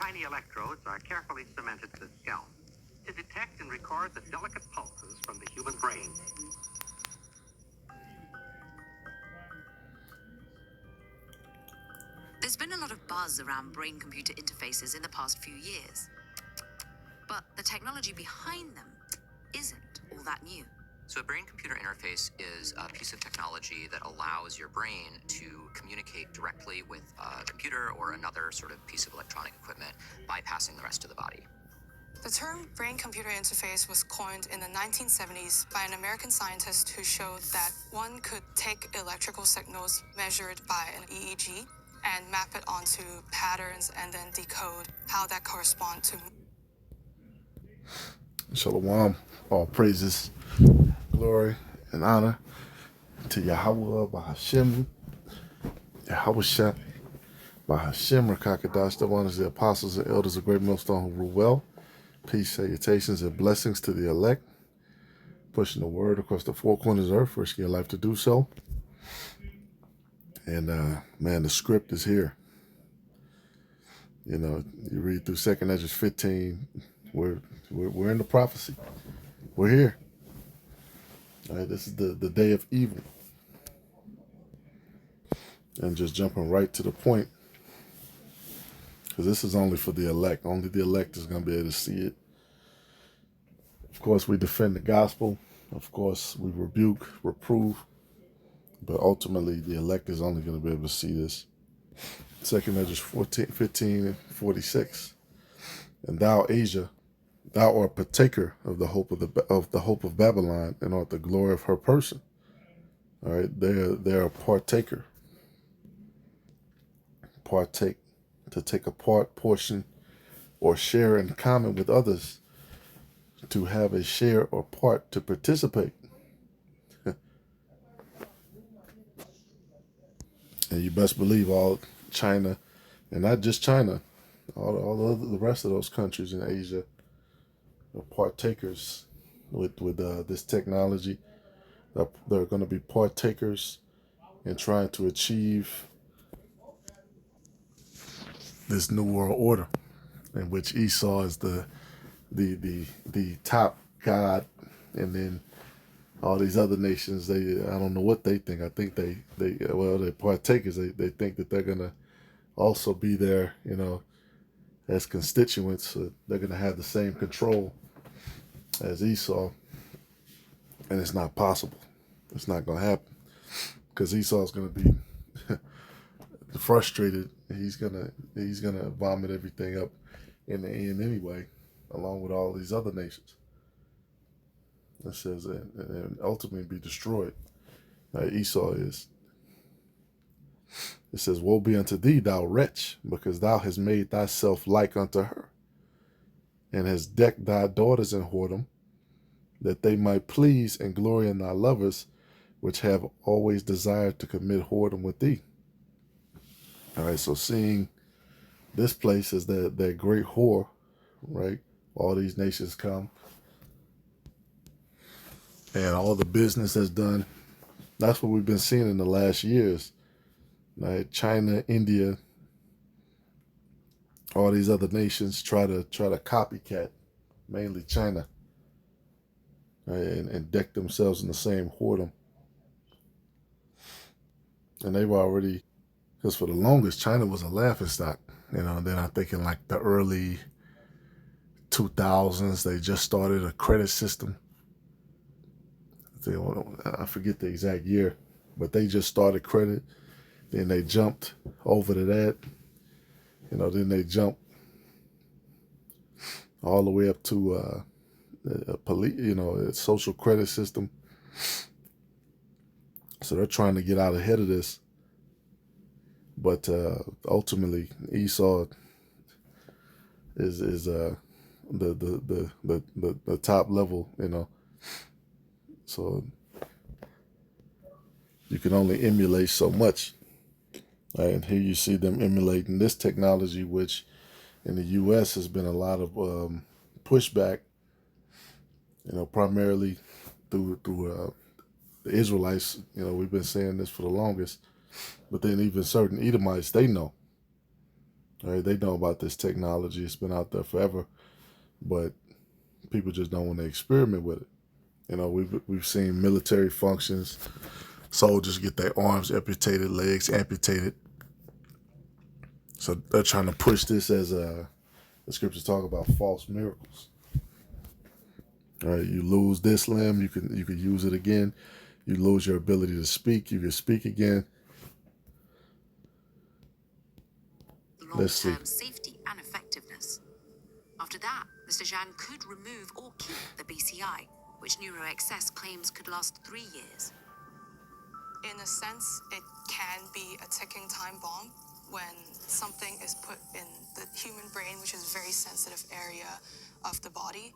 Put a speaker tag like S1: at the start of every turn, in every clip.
S1: tiny electrodes are carefully cemented to the scalp to detect and record the delicate pulses from the human brain.
S2: There's been a lot of buzz around brain-computer interfaces in the past few years, but the technology behind them isn't all that new.
S3: So a brain-computer interface is a piece of technology that allows your brain to communicate directly with a computer or another sort of piece of electronic equipment, bypassing the rest of the body.
S4: The term brain-computer interface was coined in the 1970s by an American scientist who showed that one could take electrical signals measured by an EEG and map it onto patterns and then decode how that correspond to.
S5: Shalom, all praises, glory, and honor to Yahweh, Bahashem, Yahweh Bahashem, Rakakadash, the ones, the apostles and elders of Great Millstone who rule well. Peace, salutations, and blessings to the elect, pushing the word across the four corners of earth, risking your life to do so. And man, the script is here. You know, you read through 2nd Ezra 15. We're in the prophecy. We're here. All right, this is the day of evil. And just jumping right to the point, because this is only for the elect. Only the elect is going to be able to see it. Of course, we defend the gospel. Of course, we rebuke, reprove. But ultimately, the elect is only going to be able to see this. 2nd Ezra 15:46. And thou, Asia, thou art partaker of the hope of Babylon, and art the glory of her person. All right, they're a partaker. Partake, to take a part, portion, or share in common with others, to have a share or part, to participate. And you best believe all China, and not just China, all the rest of those countries in Asia are partakers with this technology. They're going to be partakers in trying to achieve this new world order, in which Esau is the top god, and then all these other nations, I don't know what they think. I think they're partakers. They think that they're gonna also be there, as constituents. So they're gonna have the same control as Esau, and it's not possible. It's not gonna happen, because Esau's gonna be frustrated. He's gonna vomit everything up in the end anyway, along with all these other nations. It says, and ultimately be destroyed. Esau is. It says, woe be unto thee, thou wretch, because thou hast made thyself like unto her, and hast decked thy daughters in whoredom, that they might please and glory in thy lovers, which have always desired to commit whoredom with thee. All right, so seeing this place as that great whore, right? All these nations come, and all the business that's done. That's what we've been seeing in the last years. Right? China, India, all these other nations try to copycat, mainly China, right? And deck themselves in the same whoredom. And they've already, because for the longest, China was a laughingstock. Then I think in like the early 2000s, they just started a credit system. I forget the exact year, but they just started credit. Then they jumped over to that. Then they jumped all the way up to a social credit system. So they're trying to get out ahead of this. But ultimately, Esau is the top level, So you can only emulate so much. Right? And here you see them emulating this technology, which in the U.S. has been a lot of pushback, primarily through the Israelites. We've been saying this for the longest, but then even certain Edomites, they know. Right? They know about this technology. It's been out there forever, but people just don't want to experiment with it. You know, we've seen military functions, soldiers get their arms amputated, legs amputated. So they're trying to push this as the scriptures talk about false miracles. Right? You lose this limb, you can use it again. You lose your ability to speak, you can speak again. Let's see.
S2: Long-term safety and effectiveness. After that, Mr. Zhang could remove or keep the BCI, which NeuroXS claims could last 3 years.
S4: In a sense, it can be a ticking time bomb when something is put in the human brain, which is a very sensitive area of the body.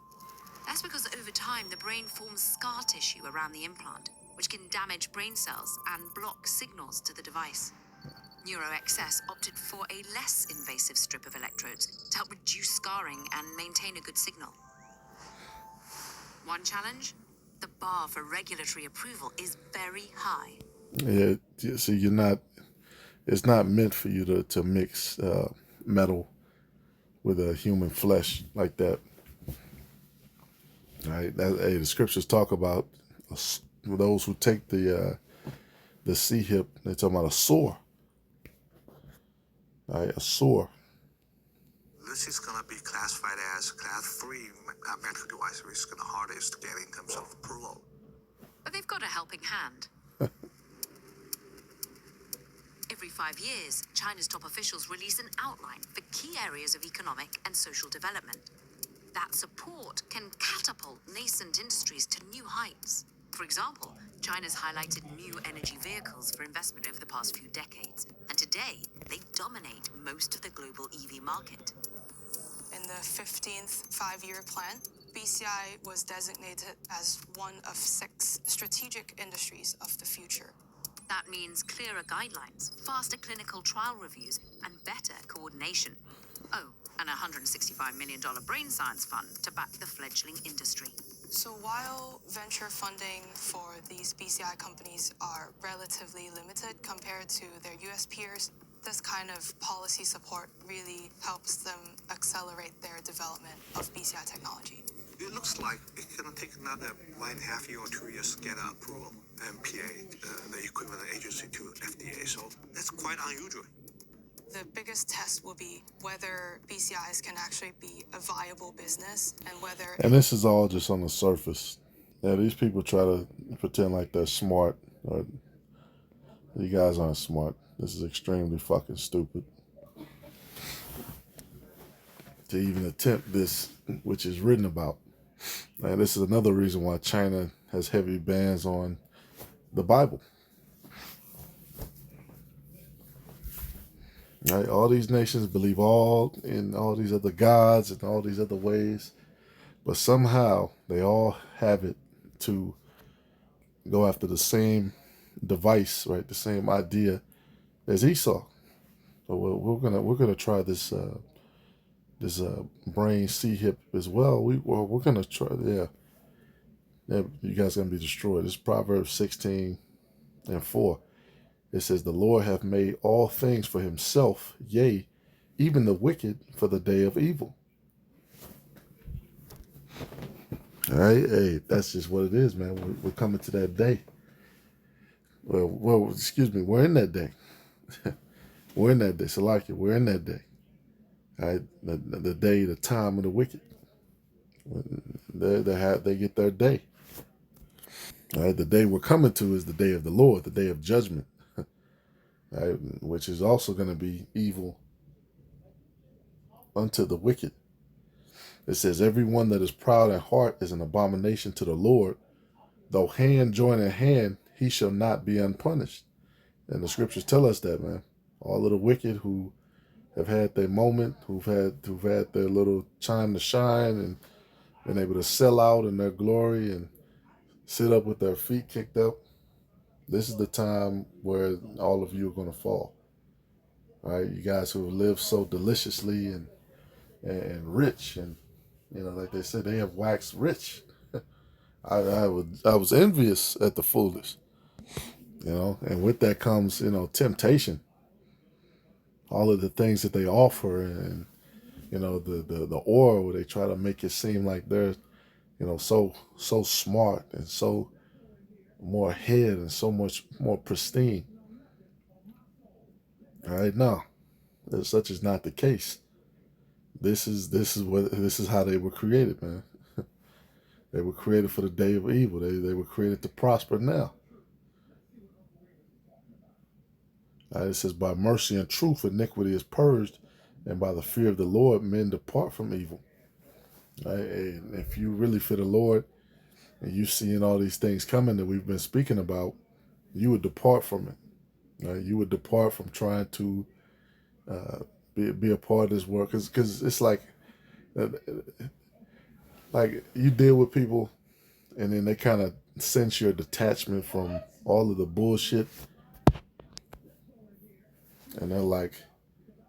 S2: That's because over time, the brain forms scar tissue around the implant, which can damage brain cells and block signals to the device. NeuroXS opted for a less invasive strip of electrodes to help reduce scarring and maintain a good signal. One challenge? The bar for regulatory approval is very high.
S5: Yeah, see, it's not meant for you to mix metal with a human flesh like that. Right? The scriptures talk about those who take the C-hip, they're talking about a sore. Right? A sore.
S6: This is going to be classified as class 3 medical device, which is the hardest to get in terms of approval.
S2: But they've got a helping hand. Every 5 years, China's top officials release an outline for key areas of economic and social development. That support can catapult nascent industries to new heights. For example, China's highlighted new energy vehicles for investment over the past few decades, and today they dominate most of the global EV market.
S4: In the 15th five-year plan, BCI was designated as one of 6 strategic industries of the future.
S2: That means clearer guidelines, faster clinical trial reviews, and better coordination. Oh, and a $165 million brain science fund to back the fledgling industry.
S4: So while venture funding for these BCI companies are relatively limited compared to their US peers, this kind of policy support really helps them accelerate their development of BCI technology.
S6: It looks like it's going to take another 1.5 years or 2 years to get approval, MPA, the equivalent agency to FDA. So that's quite unusual.
S4: The biggest test will be whether BCIs can actually be a viable business and whether...
S5: And this is all just on the surface. Yeah, these people try to pretend like they're smart. You guys aren't smart. This is extremely fucking stupid. To even attempt this, which is written about. And this is another reason why China has heavy bans on the Bible. Right? All these nations believe in all these other gods and all these other ways, but somehow they all have it to go after the same device, right? The same idea as Esau. So we're gonna try this brain C-hip as well. We're gonna try. Yeah, you guys gonna be destroyed. This is Proverbs 16:4. It says, "The Lord hath made all things for himself, yea, even the wicked for the day of evil." All right, hey, that's just what it is, man. We're coming to that day. Well, excuse me, we're in that day. We're in that day. Salakia, we're in that day. All right, the day, the time of the wicked. They get their day. All right, the day we're coming to is the day of the Lord, the day of judgment. Right, which is also going to be evil unto the wicked. It says, "Everyone that is proud in heart is an abomination to the Lord. Though hand join in hand, he shall not be unpunished." And the scriptures tell us that, man. All of the wicked who have had their moment, who've had their little time to shine and been able to sell out in their glory and sit up with their feet kicked up, this is the time where all of you are going to fall. All right, you guys who have lived so deliciously and rich, and like they said, they have waxed rich. I was envious at the foolish, and with that comes temptation. all of the things that they offer, and the oil. They try to make it seem like they're so smart and so more ahead and so much more pristine. All right, no, such is not the case. This is how they were created, man. They were created for the day of evil. They were created to prosper now. It says, by mercy and truth, iniquity is purged, and by the fear of the Lord, men depart from evil. Right? And if you really fear the Lord, and you seeing all these things coming that we've been speaking about, you would depart from it. Right? You would depart from trying to be a part of this work, because it's like you deal with people, and then they kind of sense your detachment from all of the bullshit. And they're like,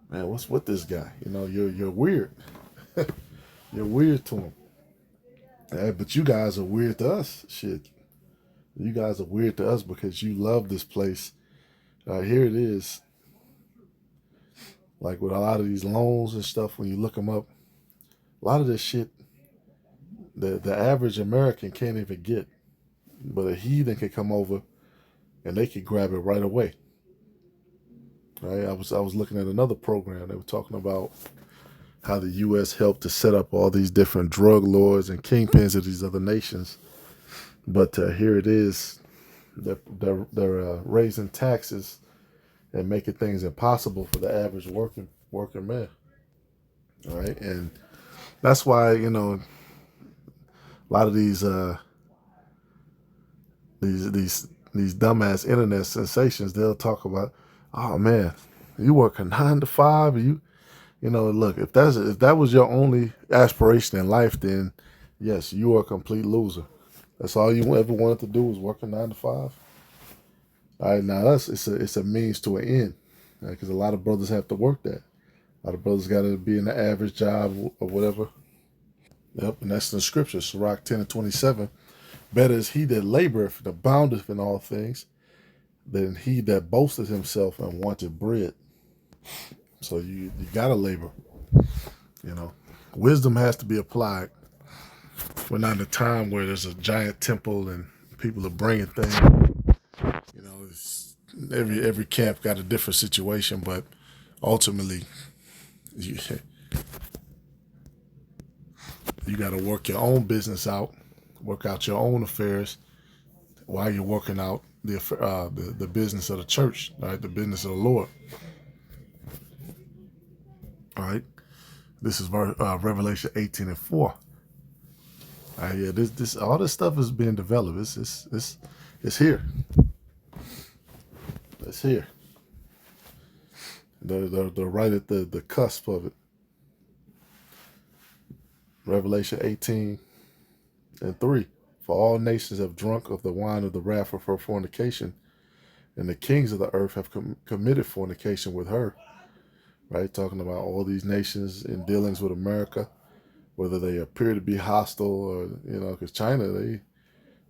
S5: man, what's with this guy? You're weird. You're weird to him. But you guys are weird to us. Shit. You guys are weird to us because you love this place. Here it is. Like with a lot of these loans and stuff, when you look them up, a lot of this shit, the average American can't even get. But a heathen can come over and they can grab it right away. Right? I was looking at another program. They were talking about how the U.S. helped to set up all these different drug lords and kingpins of these other nations. But here it is. They're raising taxes and making things impossible for the average working man. All right, and that's why a lot of these dumbass internet sensations, they'll talk about, oh man, you work a 9 to 5, look, if that was your only aspiration in life, then yes, you are a complete loser. That's all you ever wanted to do was work a 9 to 5. All right, now it's a means to an end, because a lot of brothers have to work that. A lot of brothers got to be in the average job or whatever. Yep, and that's in the scripture, Sirach 10:27. Better is he that laboreth and aboundeth in all things than he that boasteth himself and wanted bread. So you gotta labor. Wisdom has to be applied. We're not in a time where there's a giant temple and people are bringing things. It's, every camp got a different situation, but ultimately, you got to work your own business out, work out your own affairs while you're working out the business of the church, right? The business of the Lord. All right. This is Revelation 18:4. All right, yeah, this all this stuff is being developed. It's here. It's here. They're right at the cusp of it. Revelation 18:3. For all nations have drunk of the wine of the wrath of her fornication, and the kings of the earth have committed fornication with her. Right, talking about all these nations in dealings with America, whether they appear to be hostile or because China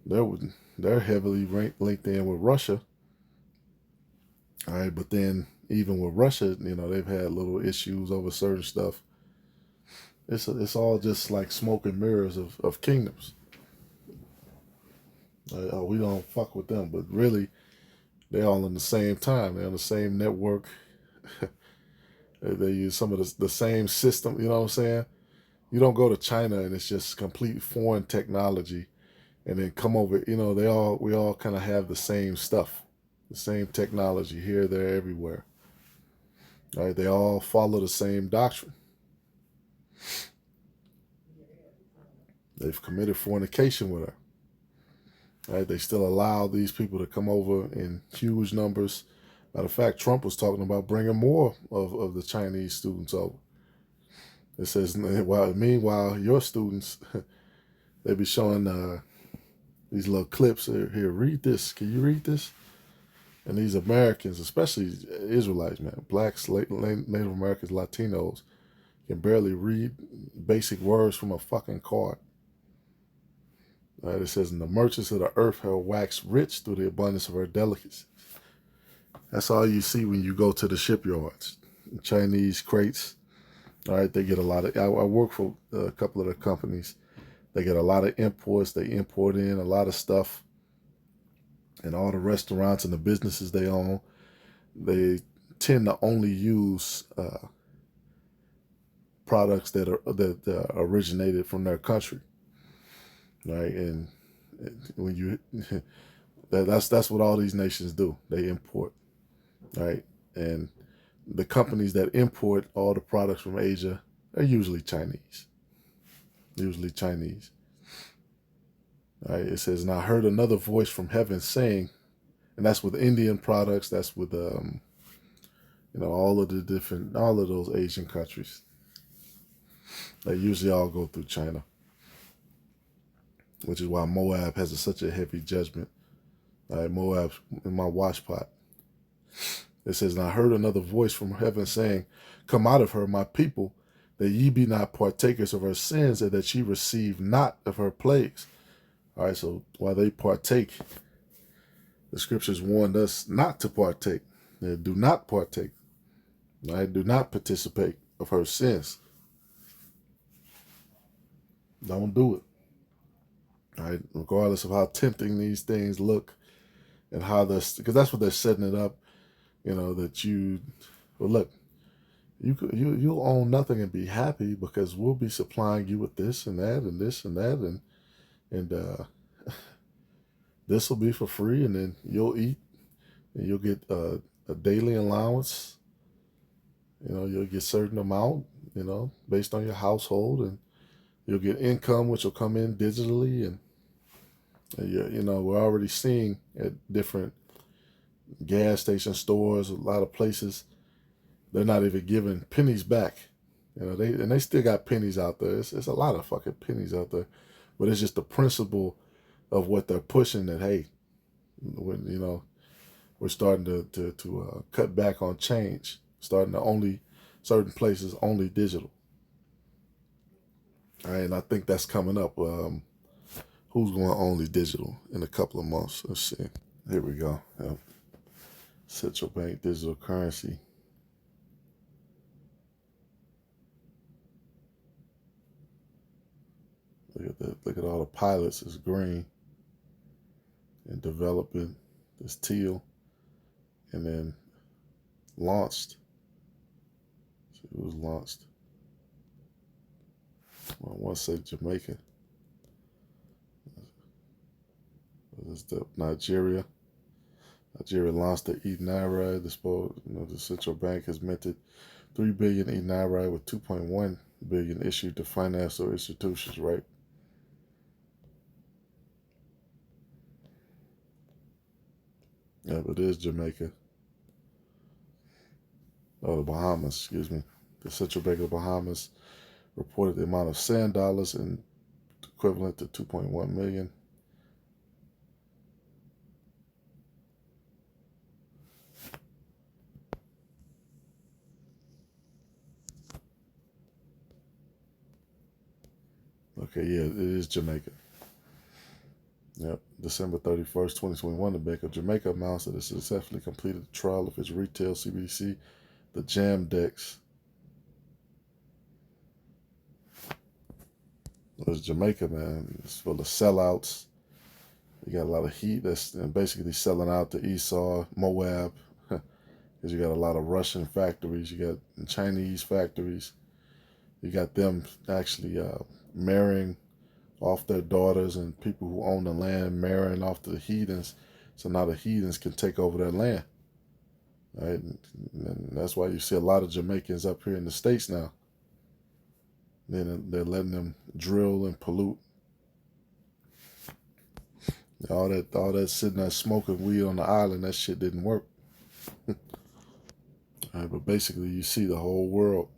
S5: they're heavily linked in with Russia. All right, but then even with Russia, they've had little issues over certain stuff. It's all just like smoke and mirrors of kingdoms. We don't fuck with them, but really, they're all in the same time. They're on the same network. They use some of the same system. You know what I'm saying? You don't go to China and it's just complete foreign technology, and then come over. We all kind of have the same stuff, the same technology here, there, everywhere. Right? They all follow the same doctrine. They've committed fornication with her. Right? They still allow these people to come over in huge numbers. Matter of fact, Trump was talking about bringing more of the Chinese students over. It says, meanwhile, your students, they be showing these little clips. Here, read this. Can you read this? And these Americans, especially Israelites, man, blacks, Native Americans, Latinos, can barely read basic words from a fucking card. It says, and the merchants of the earth have waxed rich through the abundance of her delicacies. That's all you see when you go to the shipyards. Chinese crates. All right, they get a lot of. I work for a couple of the companies. They get a lot of imports. They import in a lot of stuff, and all the restaurants and the businesses they own, they tend to only use products that originated from their country, right? And when you that's what all these nations do. They import, right? And the companies that import all the products from Asia are usually Chinese. Usually Chinese. All right, it says, and I heard another voice from heaven saying, and that's with Indian products, that's with all of those Asian countries. They usually all go through China, which is why Moab has such a heavy judgment. All right, Moab in my wash pot. It says, and I heard another voice from heaven saying, come out of her, my people, that ye be not partakers of her sins, and that ye receive not of her plagues. All right, so while they partake, the scriptures warned us not to partake. They do not partake. All right, do not participate of her sins. Don't do it. All right, regardless of how tempting these things look and how because that's what they're setting it up. That look, you'll own nothing and be happy because we'll be supplying you with this and that and this and that and this will be for free, and then you'll eat and you'll get a daily allowance. You'll get a certain amount, based on your household, and you'll get income which will come in digitally, and we're already seeing at different gas station stores, a lot of places, they're not even giving pennies back. They still got pennies out there. It's a lot of fucking pennies out there, but it's just the principle of what they're pushing that, hey, when we're starting to cut back on change, starting to only certain places only digital. All right, and I think that's coming up. Who's going only digital in a couple of months? Let's see. Here we go. Yep. Central bank digital currency. Look at that. Look at all the pilots. It's green. And developing this teal. And then launched. See who was launched. Well, I want to say Jamaica. This is the Nigeria. Nigeria launched the e-Naira. The central bank has minted 3 billion e-Naira with 2.1 billion issued to financial institutions, right? Yeah, but it is Jamaica. Oh, the Bahamas, excuse me. The Central Bank of the Bahamas reported the amount of sand dollars and equivalent to 2.1 million. Okay, yeah, it is Jamaica. Yep, December 31st, 2021, the Bank of Jamaica announced that it successfully completed the trial of its retail CBDC, the JamDex. It's Jamaica, man. It's full of sellouts. You got a lot of heat that's basically selling out to Esau, Moab, because you got a lot of Russian factories. You got Chinese factories. You got them actually marrying off their daughters, and people who own the land marrying off the heathens. So now the heathens can take over their land. Right? And that's why you see a lot of Jamaicans up here in the States now. Then they're letting them drill and pollute. All that sitting there smoking weed on the island, that shit didn't work. All right, but basically you see the whole world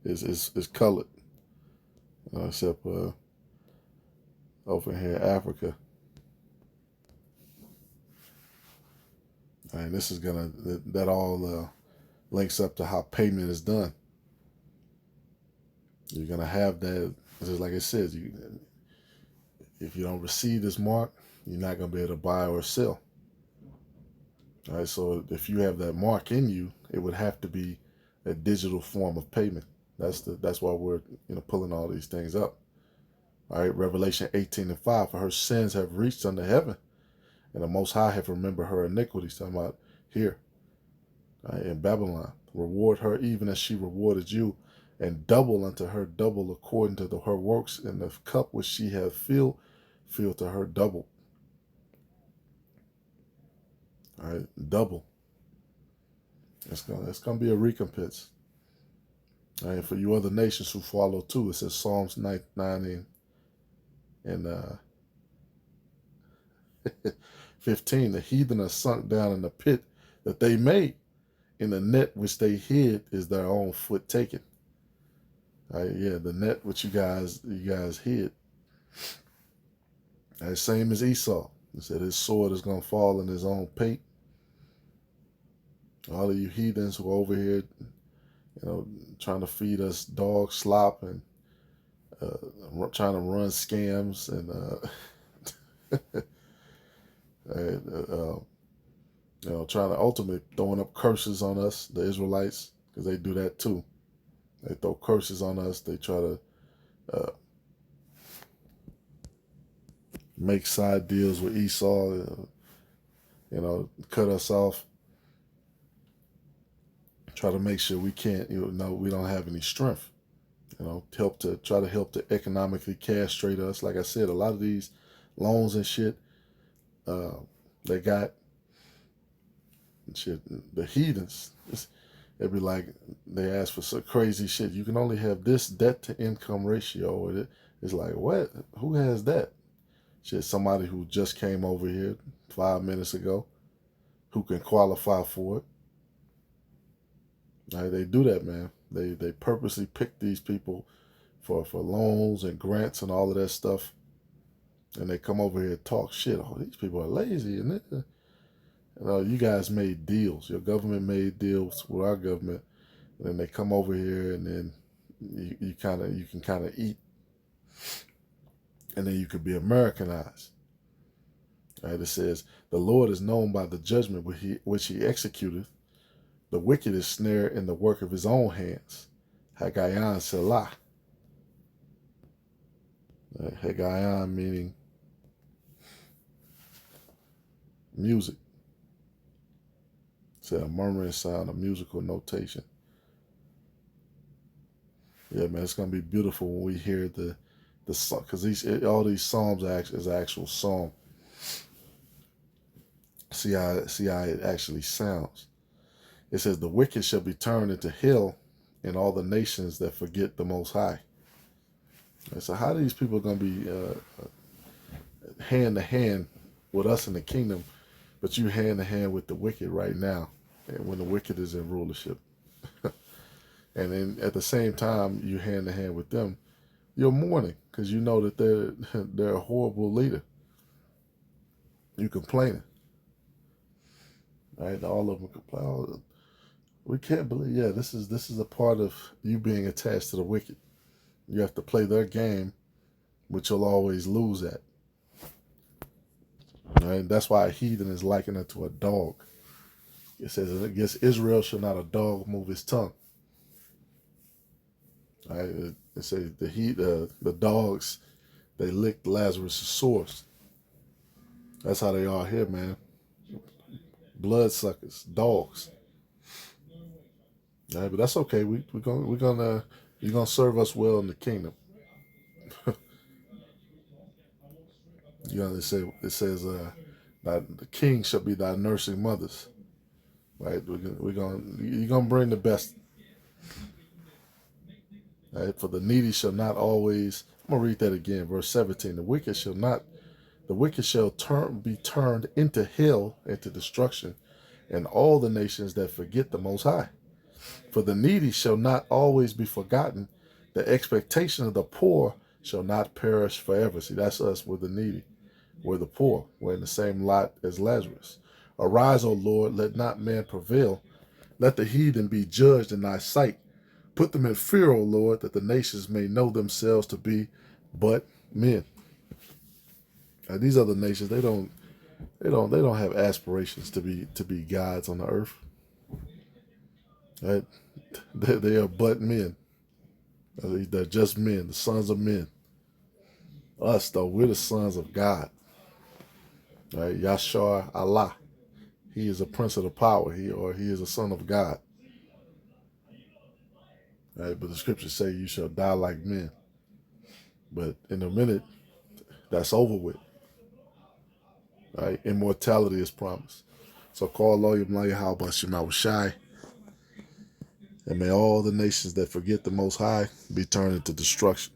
S5: is colored. Except over here in Africa. And this is that all links up to how payment is done. You're gonna have that, just like it says, if you don't receive this mark, you're not gonna be able to buy or sell. All right, so if you have that mark in you, it would have to be a digital form of payment. That's why we're pulling all these things up. All right, Revelation 18:5. For her sins have reached unto heaven, and the Most High have remembered her iniquities. Talking about here, right, in Babylon. Reward her even as she rewarded you, and double unto her double according to her works, and the cup which she hath filled, fill to her double. All right, double. It's gonna be a recompense. All right, for you other nations who follow too. It says Psalms 9 and 15. The heathen are sunk down in the pit that they made. In the net which they hid is their own foot taken. All right, yeah, the net which you guys hid. All right, same as Esau. He said his sword is gonna fall in his own pate. All of you heathens who are over here, trying to feed us dog slop and trying to run scams and trying to ultimately throwing up curses on us, the Israelites, because they do that too. They throw curses on us. They try to make side deals with Esau, cut us off. Try to make sure we can't, we don't have any strength. Try to help to economically castrate us. Like I said, a lot of these loans and shit, they got shit. The heathens, it'd be like they ask for some crazy shit. You can only have this debt to income ratio with it. It's like, what? Who has that? Shit, somebody who just came over here 5 minutes ago, who can qualify for it. Right, they do that, man. They purposely pick these people for loans and grants and all of that stuff. And they come over here and talk shit. Oh, these people are lazy. And you guys made deals. Your government made deals with our government. And then they come over here and then you can kind of eat. And then you could be Americanized. Right, it says, the Lord is known by the judgment which he executeth. The wicked is snared in the work of his own hands. Hagayan Selah. Hagayan meaning music. It's a murmuring sound, a musical notation. Yeah, man, it's gonna be beautiful when we hear the song, because all these psalms is actual psalm. See how it actually sounds. It says, the wicked shall be turned into hell in all the nations that forget the Most High. And so how are these people going to be hand to hand with us in the kingdom, but you hand to hand with the wicked right now, and when the wicked is in rulership? And then at the same time, you hand to hand with them, you're mourning because you know that they're a horrible leader. You complaining. Right? All of them complain. Oh, we can't believe, this is a part of you being attached to the wicked. You have to play their game, which you'll always lose at. Right? That's why a heathen is likened unto a dog. It says, against Israel shall not a dog move his tongue. Right? It says the dogs, they licked Lazarus' sores. That's how they are here, man. Bloodsuckers, dogs. Right, but that's okay. You're gonna serve us well in the kingdom. It says that the king shall be thy nursing mothers. Right, you're gonna bring the best. Right, for the needy shall not always. I'm gonna read that again, verse 17. The wicked shall be turned into hell, into destruction, and all the nations that forget the Most High. For the needy shall not always be forgotten. The expectation of the poor shall not perish forever. See, that's us. We're the needy. We're the poor. We're in the same lot as Lazarus. Arise, O Lord, let not man prevail. Let the heathen be judged in thy sight. Put them in fear, O Lord, that the nations may know themselves to be but men. Now, these other nations, they don't have aspirations to be gods on the earth. Right? They are but men. They're just men, the sons of men. Us, though, we're the sons of God. Right? Yashar Allah. He is a prince of the power. He is a son of God. Right? But the scriptures say you shall die like men. But in a minute, that's over with. Right? Immortality is promised. So call Lawyer Mlaya Halbashim Shai. And may all the nations that forget the Most High be turned into destruction.